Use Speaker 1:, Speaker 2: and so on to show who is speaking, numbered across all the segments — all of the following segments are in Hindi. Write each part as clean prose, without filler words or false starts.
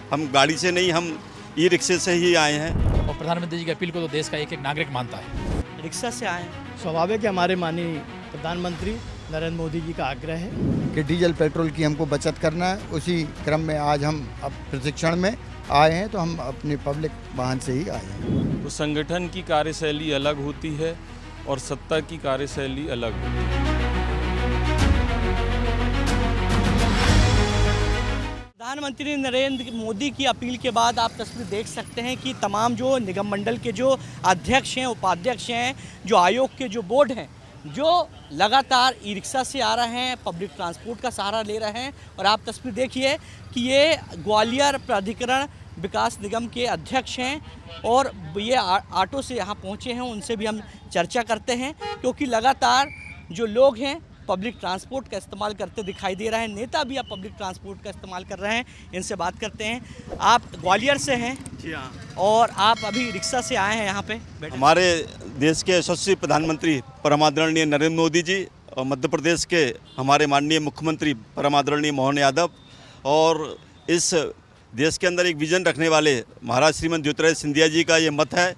Speaker 1: हम गाड़ी से नहीं, हम ई रिक्शे से ही आए हैं।
Speaker 2: और प्रधानमंत्री जी की अपील को तो देश का एक एक नागरिक मानता है।
Speaker 3: रिक्शा से आए हैं।
Speaker 4: स्वाभाविक है, हमारे माननीय प्रधानमंत्री नरेंद्र मोदी जी का आग्रह है
Speaker 5: कि डीजल पेट्रोल की हमको बचत करना है। उसी क्रम में आज हम अब प्रशिक्षण में आए हैं, तो हम अपने पब्लिक वाहन से ही आए हैं।
Speaker 6: तो संगठन की कार्यशैली अलग होती है और सत्ता की कार्यशैली अलग होती है।
Speaker 3: प्रधानमंत्री नरेंद्र मोदी की अपील के बाद आप तस्वीर देख सकते हैं कि तमाम जो निगम मंडल के जो अध्यक्ष हैं, उपाध्यक्ष हैं, जो आयोग के जो बोर्ड हैं, जो लगातार ई रिक्शा से आ रहे हैं, पब्लिक ट्रांसपोर्ट का सहारा ले रहे हैं। और आप तस्वीर देखिए कि ये ग्वालियर प्राधिकरण विकास निगम के अध्यक्ष हैं और ये ऑटो से यहाँ पहुँचे हैं। उनसे भी हम चर्चा करते हैं, क्योंकि लगातार जो लोग हैं पब्लिक ट्रांसपोर्ट का इस्तेमाल करते दिखाई दे रहे हैं। नेता भी अब पब्लिक ट्रांसपोर्ट का इस्तेमाल कर रहे हैं। इनसे बात करते हैं। आप ग्वालियर से हैं?
Speaker 1: जी हाँ।
Speaker 3: और आप अभी रिक्शा से आए हैं यहाँ पे?
Speaker 1: हमारे देश के यशस्वी प्रधानमंत्री परम आदरणीय नरेंद्र मोदी जी और मध्य प्रदेश के हमारे माननीय मुख्यमंत्री परम आदरणीय मोहन यादव और इस देश के अंदर एक विजन रखने वाले महाराज श्रीमंत ज्योतिरादित्य सिंधिया जी का ये मत है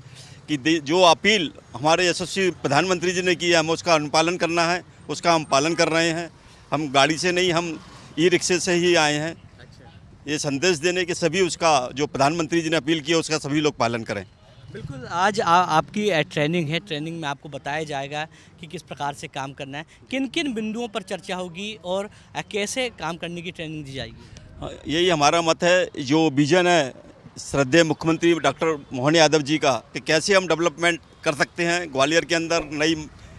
Speaker 1: कि जो अपील हमारे यशस्वी प्रधानमंत्री जी ने की है, हमें उसका अनुपालन करना है। उसका हम पालन कर रहे हैं। हम गाड़ी से नहीं, हम ई रिक्शे से ही आए हैं। ये संदेश देने के सभी उसका जो प्रधानमंत्री जी ने अपील की है उसका सभी लोग पालन करें।
Speaker 3: बिल्कुल। आज आपकी ट्रेनिंग है। ट्रेनिंग में आपको बताया जाएगा कि किस प्रकार से काम करना है, किन किन बिंदुओं पर चर्चा होगी और कैसे काम करने की ट्रेनिंग दी जाएगी।
Speaker 1: यही हमारा मत है। जो विजन है श्रद्धेय मुख्यमंत्री डॉक्टर मोहन यादव जी का कि कैसे हम डेवलपमेंट कर सकते हैं, ग्वालियर के अंदर नई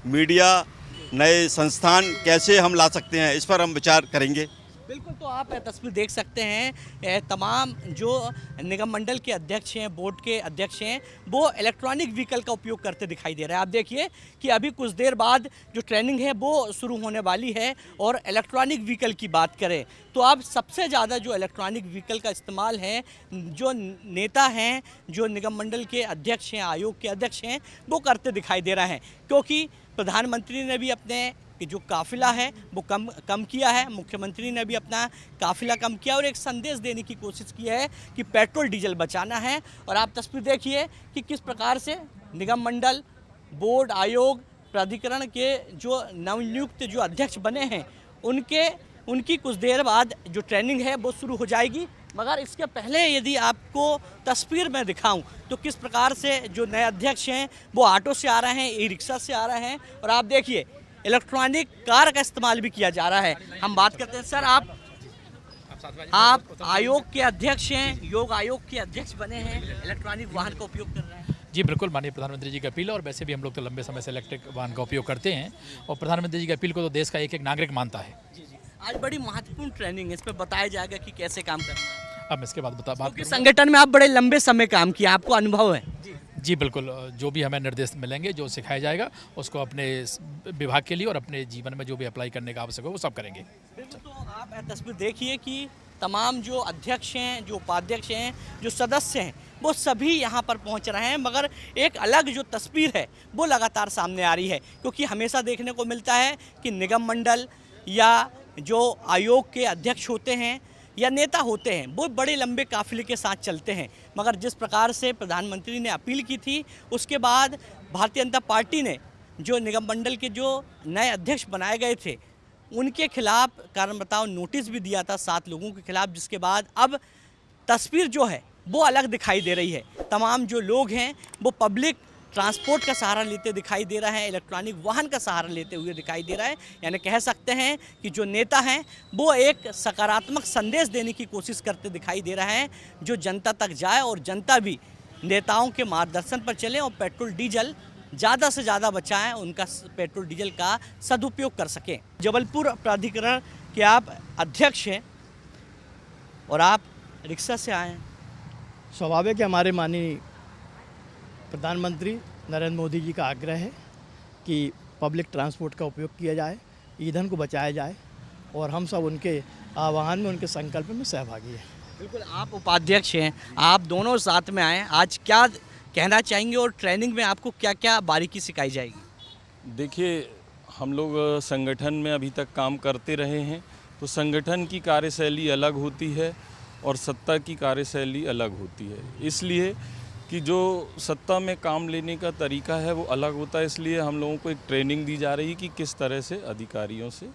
Speaker 1: मीडिया, नए संस्थान कैसे हम ला सकते हैं, इस पर हम विचार करेंगे।
Speaker 3: बिल्कुल। तो आप तस्वीर देख सकते हैं, तमाम जो निगम मंडल के अध्यक्ष हैं, बोर्ड के अध्यक्ष हैं, वो इलेक्ट्रॉनिक व्हीकल का उपयोग करते दिखाई दे रहे हैं। आप देखिए कि अभी कुछ देर बाद जो ट्रेनिंग है वो शुरू होने वाली है। और इलेक्ट्रॉनिक व्हीकल की बात करें तो अब सबसे ज़्यादा जो इलेक्ट्रॉनिक व्हीकल का इस्तेमाल है, जो नेता हैं, जो निगम मंडल के अध्यक्ष हैं, आयोग के अध्यक्ष हैं, वो करते दिखाई दे रहे हैं। क्योंकि प्रधानमंत्री ने भी अपने कि जो काफ़िला है वो कम किया है, मुख्यमंत्री ने भी अपना काफ़िला कम किया और एक संदेश देने की कोशिश की है कि पेट्रोल डीजल बचाना है। और आप तस्वीर देखिए कि किस प्रकार से निगम मंडल, बोर्ड, आयोग, प्राधिकरण के जो नवनियुक्त जो अध्यक्ष बने हैं उनकी कुछ देर बाद जो ट्रेनिंग है वो शुरू हो जाएगी। मगर इसके पहले यदि आपको तस्वीर में दिखाऊं तो किस प्रकार से जो नए अध्यक्ष हैं वो ऑटो से आ रहे हैं, ई रिक्शा से आ रहे हैं। और आप देखिए इलेक्ट्रॉनिक कार का इस्तेमाल भी किया जा रहा है। हम बात करते हैं। सर, आप आयोग के अध्यक्ष हैं, योग आयोग के अध्यक्ष बने हैं, इलेक्ट्रॉनिक वाहन का उपयोग कर रहे हैं।
Speaker 2: जी बिल्कुल, माननीय प्रधानमंत्री जी की अपील। और वैसे भी हम लोग तो लंबे समय से इलेक्ट्रिक वाहन का उपयोग करते हैं और प्रधानमंत्री जी की अपील को तो देश का एक एक नागरिक मानता है।
Speaker 3: जी। आज बड़ी महत्वपूर्ण ट्रेनिंग है, इस पर बताया जाएगा कि कैसे काम करना है।
Speaker 2: अब इसके बाद
Speaker 3: क्योंकि संगठन में आप बड़े लंबे समय काम किया, आपको अनुभव है।
Speaker 2: जी बिल्कुल, जो भी हमें निर्देश मिलेंगे, जो सिखाया जाएगा उसको अपने विभाग के लिए और अपने जीवन में जो भी अप्लाई करने का आवश्यक हो वो सब करेंगे।
Speaker 3: तो आप तस्वीर देखिए कि तमाम जो अध्यक्ष हैं, जो उपाध्यक्ष हैं, जो सदस्य हैं, वो सभी यहाँ पर पहुँच रहे हैं। मगर एक अलग जो तस्वीर है वो लगातार सामने आ रही है, क्योंकि हमेशा देखने को मिलता है कि निगम मंडल या जो आयोग के अध्यक्ष होते हैं या नेता होते हैं वो बड़े लंबे काफिले के साथ चलते हैं। मगर जिस प्रकार से प्रधानमंत्री ने अपील की थी उसके बाद भारतीय जनता पार्टी ने जो निगम मंडल के जो नए अध्यक्ष बनाए गए थे उनके खिलाफ कारण बताओ नोटिस भी दिया था 7 लोगों के खिलाफ, जिसके बाद अब तस्वीर जो है वो अलग दिखाई दे रही है। तमाम जो लोग हैं वो पब्लिक ट्रांसपोर्ट का सहारा लेते दिखाई दे रहा है, इलेक्ट्रॉनिक वाहन का सहारा लेते हुए दिखाई दे रहा है। यानी कह सकते हैं कि जो नेता हैं वो एक सकारात्मक संदेश देने की कोशिश करते दिखाई दे रहा है, जो जनता तक जाए और जनता भी नेताओं के मार्गदर्शन पर चले और पेट्रोल डीजल ज़्यादा से ज़्यादा बचाएं, उनका पेट्रोल डीजल का सदुपयोग कर सकें। जबलपुर प्राधिकरण के आप अध्यक्ष हैं और आप रिक्शा से आए हैं।
Speaker 4: स्वाभाविक है, हमारे माननीय प्रधानमंत्री नरेंद्र मोदी जी का आग्रह है कि पब्लिक ट्रांसपोर्ट का उपयोग किया जाए, ईंधन को बचाया जाए और हम सब उनके आह्वान में, उनके संकल्प में सहभागी हैं।
Speaker 3: बिल्कुल। आप उपाध्यक्ष हैं, आप दोनों साथ में आए, आज क्या कहना चाहेंगे और ट्रेनिंग में आपको क्या क्या बारीकी सिखाई जाएगी?
Speaker 6: देखिए, हम लोग संगठन में अभी तक काम करते रहे हैं, तो संगठन की कार्यशैली अलग होती है और सत्ता की कार्यशैली अलग होती है। इसलिए कि जो सत्ता में काम लेने का तरीका है वो अलग होता है, इसलिए हम लोगों को एक ट्रेनिंग दी जा रही है कि किस तरह से अधिकारियों से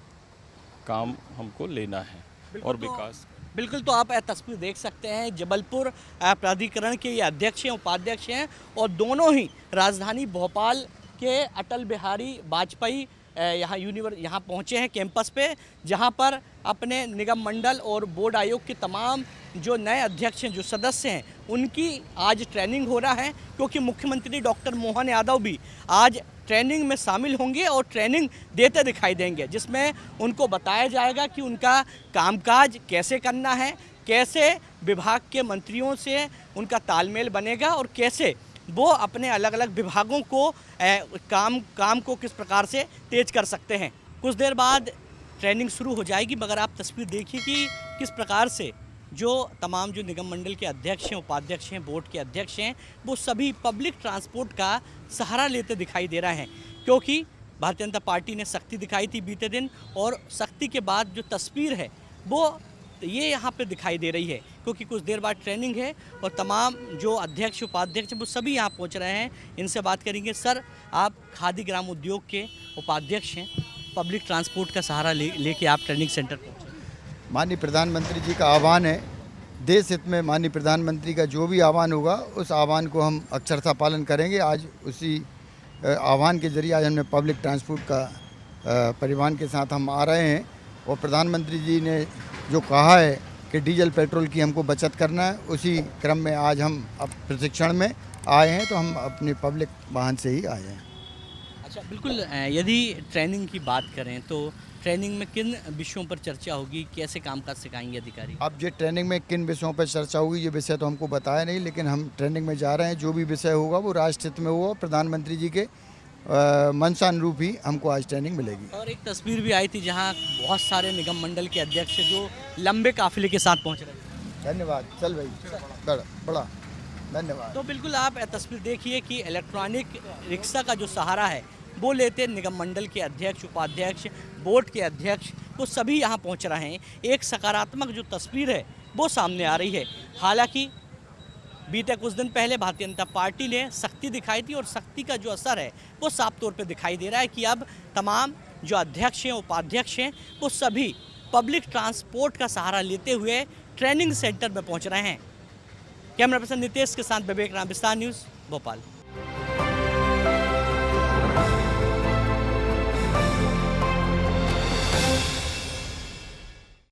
Speaker 6: काम हमको लेना है और विकास।
Speaker 3: बिल्कुल, तो आप तस्वीर देख सकते हैं, जबलपुर प्राधिकरण के ये अध्यक्ष हैं, उपाध्यक्ष हैं और दोनों ही राजधानी भोपाल के अटल बिहारी वाजपेयी यहाँ पहुँचे हैं कैंपस पे, जहाँ पर अपने निगम मंडल और बोर्ड आयोग के तमाम जो नए अध्यक्ष हैं, जो सदस्य हैं, उनकी आज ट्रेनिंग हो रहा है, क्योंकि मुख्यमंत्री डॉक्टर मोहन यादव भी आज ट्रेनिंग में शामिल होंगे और ट्रेनिंग देते दिखाई देंगे, जिसमें उनको बताया जाएगा कि उनका कामकाज कैसे करना है, कैसे विभाग के मंत्रियों से उनका तालमेल बनेगा और कैसे वो अपने अलग अलग विभागों को काम को किस प्रकार से तेज कर सकते हैं। कुछ देर बाद ट्रेनिंग शुरू हो जाएगी, मगर आप तस्वीर देखिए कि किस प्रकार से जो तमाम जो निगम मंडल के अध्यक्ष हैं, उपाध्यक्ष हैं, बोर्ड के अध्यक्ष हैं, वो सभी पब्लिक ट्रांसपोर्ट का सहारा लेते दिखाई दे रहे हैं, क्योंकि भारतीय जनता पार्टी ने सख्ती दिखाई थी बीते दिन, और सख्ती के बाद जो तस्वीर है वो ये यहाँ पे दिखाई दे रही है, क्योंकि कुछ देर बाद ट्रेनिंग है और तमाम जो अध्यक्ष उपाध्यक्ष हैं वो सभी यहाँ पहुँच रहे हैं। इनसे बात करेंगे। सर, आप खादी ग्राम उद्योग के उपाध्यक्ष हैं, पब्लिक ट्रांसपोर्ट का सहारा लेके आप ट्रेनिंग सेंटर पहुँचे।
Speaker 5: माननीय प्रधानमंत्री जी का आह्वान है, देश हित में माननीय प्रधानमंत्री का जो भी आह्वान होगा उस आह्वान को हम अक्षरशः पालन करेंगे। आज उसी आह्वान के जरिए आज हमने पब्लिक ट्रांसपोर्ट का परिवहन के साथ हम आ रहे हैं, और प्रधानमंत्री जी ने जो कहा है कि डीजल पेट्रोल की हमको बचत करना है, उसी क्रम में आज हम अब प्रशिक्षण में आए हैं, तो हम अपने पब्लिक वाहन से ही आए हैं।
Speaker 3: अच्छा, बिल्कुल, यदि ट्रेनिंग की बात करें तो ट्रेनिंग में किन विषयों पर चर्चा होगी, कैसे कामकाज सिखाएंगे अधिकारी?
Speaker 5: अब ये ट्रेनिंग में किन विषयों पर चर्चा होगी ये विषय तो हमको बताया नहीं, लेकिन हम ट्रेनिंग में जा रहे हैं, जो भी विषय होगा वो राष्ट्र हित में होगा, प्रधानमंत्री जी के मंशानुरूप ही हमको आज ट्रेनिंग मिलेगी।
Speaker 3: और एक तस्वीर भी आई थी जहां बहुत सारे निगम मंडल के अध्यक्ष जो लंबे काफिले के साथ पहुंच रहे थे।
Speaker 5: धन्यवाद। चल भाई, बड़ा धन्यवाद।
Speaker 3: तो बिल्कुल आप तस्वीर देखिए कि इलेक्ट्रॉनिक रिक्शा का जो सहारा है वो लेते निगम मंडल के अध्यक्ष, उपाध्यक्ष, बोर्ड के अध्यक्ष, वो सभी यहाँ पहुँच रहे हैं। एक सकारात्मक जो तस्वीर है वो सामने आ रही है। हालांकि बीते कुछ दिन पहले भारतीय जनता पार्टी ने सख्ती दिखाई थी, और सख्ती का जो असर है वो साफ तौर पे दिखाई दे रहा है कि अब तमाम जो अध्यक्ष हैं, उपाध्यक्ष हैं, वो सभी पब्लिक ट्रांसपोर्ट का सहारा लेते हुए ट्रेनिंग सेंटर में पहुंच रहे हैं। कैमरा पर्सन नितेश के साथ विवेक राम, विस्तार न्यूज़, भोपाल।